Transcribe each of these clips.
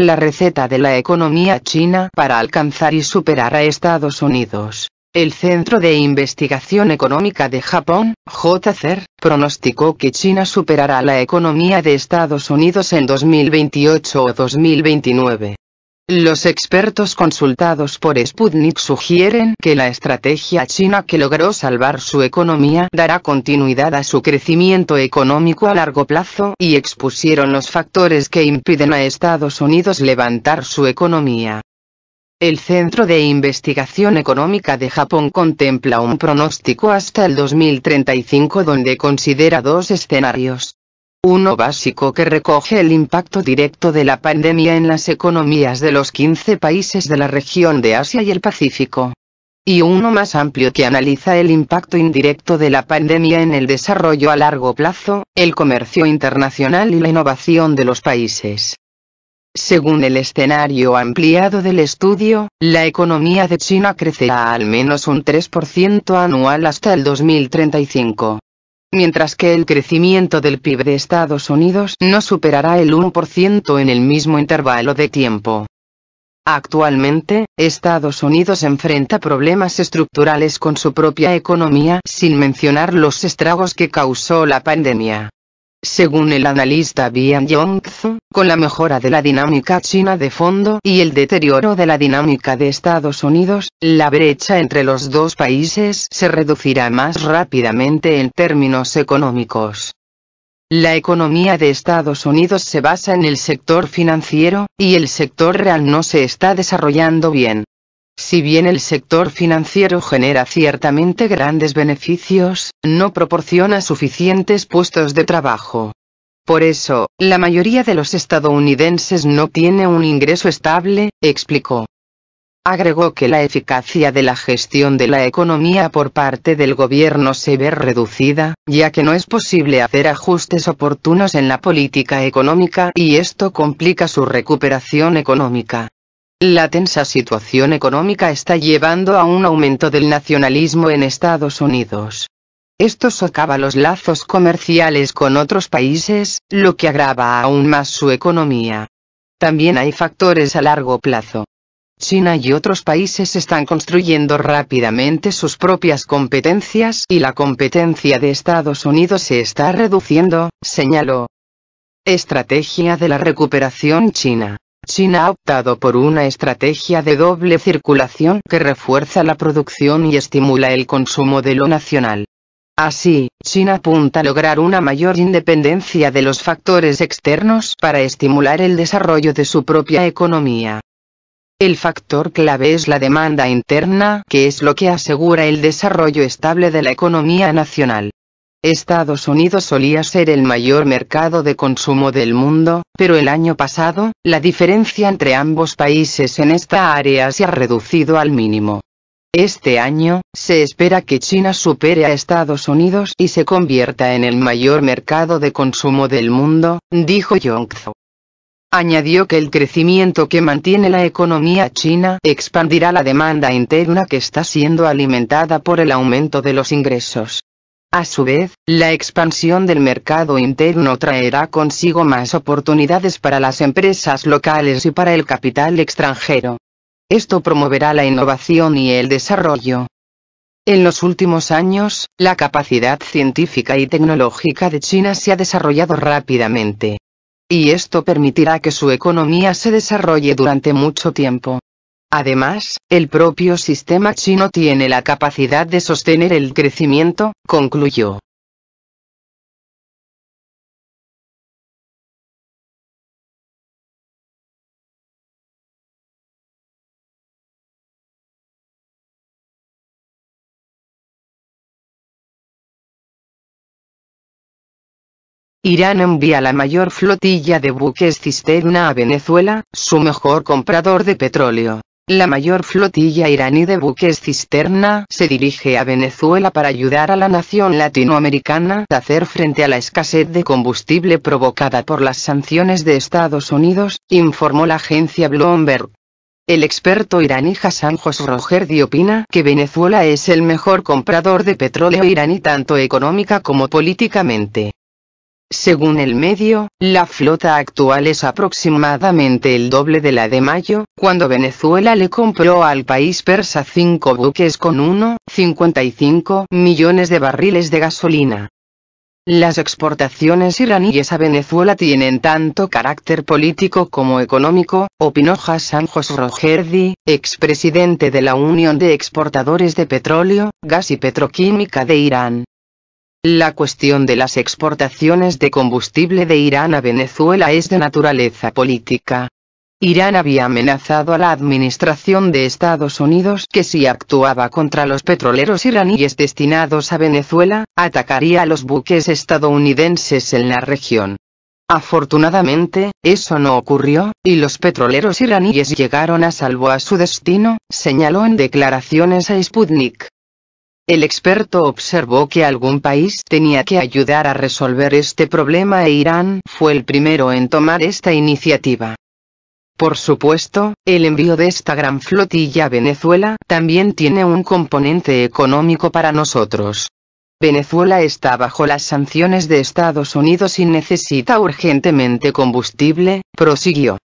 La receta de la economía china para alcanzar y superar a Estados Unidos. El Centro de Investigación Económica de Japón, JCER, pronosticó que China superará la economía de Estados Unidos en 2028 o 2029. Los expertos consultados por Sputnik sugieren que la estrategia china que logró salvar su economía dará continuidad a su crecimiento económico a largo plazo y expusieron los factores que impiden a Estados Unidos levantar su economía. El Centro de Investigación Económica de Japón contempla un pronóstico hasta el 2035 donde considera dos escenarios. Uno básico que recoge el impacto directo de la pandemia en las economías de los 15 países de la región de Asia y el Pacífico. Y uno más amplio que analiza el impacto indirecto de la pandemia en el desarrollo a largo plazo, el comercio internacional y la innovación de los países. Según el escenario ampliado del estudio, la economía de China crecerá al menos un 3% anual hasta el 2035. Mientras que el crecimiento del PIB de Estados Unidos no superará el 1% en el mismo intervalo de tiempo. Actualmente, Estados Unidos enfrenta problemas estructurales con su propia economía, sin mencionar los estragos que causó la pandemia. Según el analista Bian Yongzhu, con la mejora de la dinámica china de fondo y el deterioro de la dinámica de Estados Unidos, la brecha entre los dos países se reducirá más rápidamente en términos económicos. La economía de Estados Unidos se basa en el sector financiero, y el sector real no se está desarrollando bien. Si bien el sector financiero genera ciertamente grandes beneficios, no proporciona suficientes puestos de trabajo. Por eso, la mayoría de los estadounidenses no tiene un ingreso estable, explicó. Agregó que la eficacia de la gestión de la economía por parte del gobierno se ve reducida, ya que no es posible hacer ajustes oportunos en la política económica y esto complica su recuperación económica. La tensa situación económica está llevando a un aumento del nacionalismo en Estados Unidos. Esto socava los lazos comerciales con otros países, lo que agrava aún más su economía. También hay factores a largo plazo. China y otros países están construyendo rápidamente sus propias competencias y la competencia de Estados Unidos se está reduciendo, señaló. Estrategia de la recuperación china. China ha optado por una estrategia de doble circulación que refuerza la producción y estimula el consumo de lo nacional. Así, China apunta a lograr una mayor independencia de los factores externos para estimular el desarrollo de su propia economía. El factor clave es la demanda interna, que es lo que asegura el desarrollo estable de la economía nacional. Estados Unidos solía ser el mayor mercado de consumo del mundo, pero el año pasado, la diferencia entre ambos países en esta área se ha reducido al mínimo. Este año, se espera que China supere a Estados Unidos y se convierta en el mayor mercado de consumo del mundo, dijo Yongzhu. Añadió que el crecimiento que mantiene la economía china expandirá la demanda interna que está siendo alimentada por el aumento de los ingresos. A su vez, la expansión del mercado interno traerá consigo más oportunidades para las empresas locales y para el capital extranjero. Esto promoverá la innovación y el desarrollo. En los últimos años, la capacidad científica y tecnológica de China se ha desarrollado rápidamente. Y esto permitirá que su economía se desarrolle durante mucho tiempo. Además, el propio sistema chino tiene la capacidad de sostener el crecimiento, concluyó. Irán envía la mayor flotilla de buques cisterna a Venezuela, su mejor comprador de petróleo. La mayor flotilla iraní de buques cisterna se dirige a Venezuela para ayudar a la nación latinoamericana a hacer frente a la escasez de combustible provocada por las sanciones de Estados Unidos, informó la agencia Bloomberg. El experto iraní Hassan Khosrowerdi opina que Venezuela es el mejor comprador de petróleo iraní tanto económica como políticamente. Según el medio, la flota actual es aproximadamente el doble de la de mayo, cuando Venezuela le compró al país persa 5 buques con 1,55 millones de barriles de gasolina. Las exportaciones iraníes a Venezuela tienen tanto carácter político como económico, opinó Hassan Khosrowerdi, expresidente de la Unión de Exportadores de Petróleo, Gas y Petroquímica de Irán. La cuestión de las exportaciones de combustible de Irán a Venezuela es de naturaleza política. Irán había amenazado a la administración de Estados Unidos que si actuaba contra los petroleros iraníes destinados a Venezuela, atacaría a los buques estadounidenses en la región. Afortunadamente, eso no ocurrió, y los petroleros iraníes llegaron a salvo a su destino, señaló en declaraciones a Sputnik. El experto observó que algún país tenía que ayudar a resolver este problema e Irán fue el primero en tomar esta iniciativa. Por supuesto, el envío de esta gran flotilla a Venezuela también tiene un componente económico para nosotros. Venezuela está bajo las sanciones de Estados Unidos y necesita urgentemente combustible, prosiguió.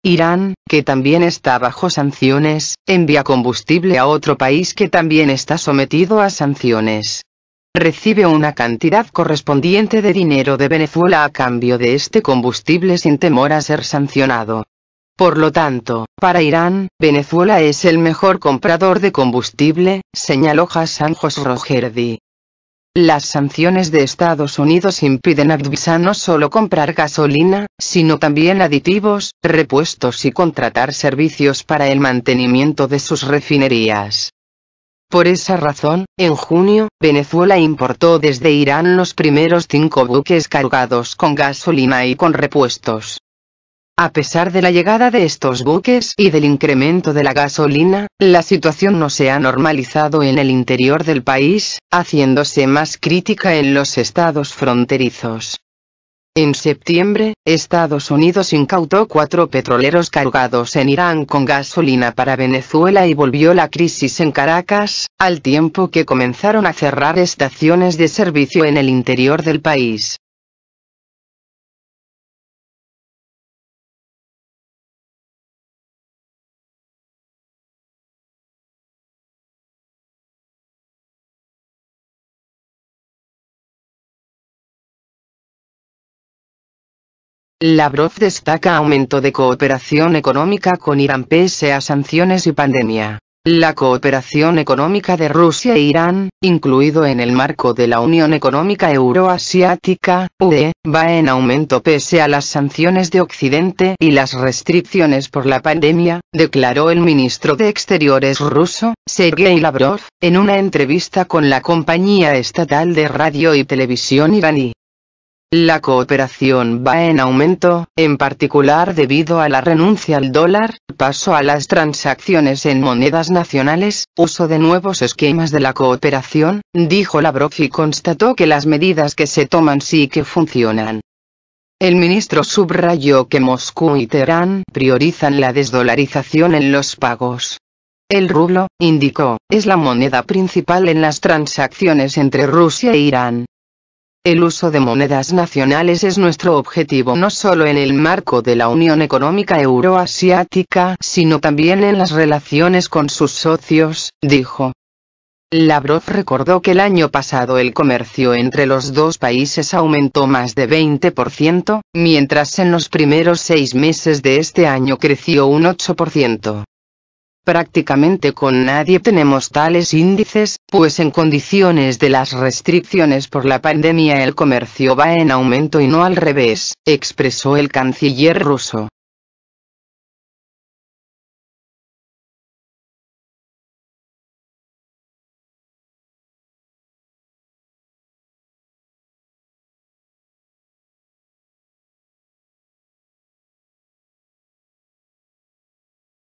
Irán, que también está bajo sanciones, envía combustible a otro país que también está sometido a sanciones. Recibe una cantidad correspondiente de dinero de Venezuela a cambio de este combustible sin temor a ser sancionado. Por lo tanto, para Irán, Venezuela es el mejor comprador de combustible, señaló Hassan Khosrowerdi. Las sanciones de Estados Unidos impiden a Dvisa no solo comprar gasolina, sino también aditivos, repuestos y contratar servicios para el mantenimiento de sus refinerías. Por esa razón, en junio, Venezuela importó desde Irán los primeros 5 buques cargados con gasolina y con repuestos. A pesar de la llegada de estos buques y del incremento de la gasolina, la situación no se ha normalizado en el interior del país, haciéndose más crítica en los estados fronterizos. En septiembre, Estados Unidos incautó 4 petroleros cargados en Irán con gasolina para Venezuela y volvió la crisis en Caracas, al tiempo que comenzaron a cerrar estaciones de servicio en el interior del país. Lavrov destaca aumento de cooperación económica con Irán pese a sanciones y pandemia. La cooperación económica de Rusia e Irán, incluido en el marco de la Unión Económica Euroasiática, UE, va en aumento pese a las sanciones de Occidente y las restricciones por la pandemia, declaró el ministro de Exteriores ruso, Sergei Lavrov, en una entrevista con la compañía estatal de radio y televisión iraní. La cooperación va en aumento, en particular debido a la renuncia al dólar, paso a las transacciones en monedas nacionales, uso de nuevos esquemas de la cooperación, dijo Lavrov y constató que las medidas que se toman sí que funcionan. El ministro subrayó que Moscú y Teherán priorizan la desdolarización en los pagos. El rublo, indicó, es la moneda principal en las transacciones entre Rusia e Irán. El uso de monedas nacionales es nuestro objetivo no solo en el marco de la Unión Económica Euroasiática, sino también en las relaciones con sus socios, dijo. Lavrov recordó que el año pasado el comercio entre los dos países aumentó más de 20%, mientras en los primeros 6 meses de este año creció un 8%. Prácticamente con nadie tenemos tales índices, pues en condiciones de las restricciones por la pandemia el comercio va en aumento y no al revés, expresó el canciller ruso.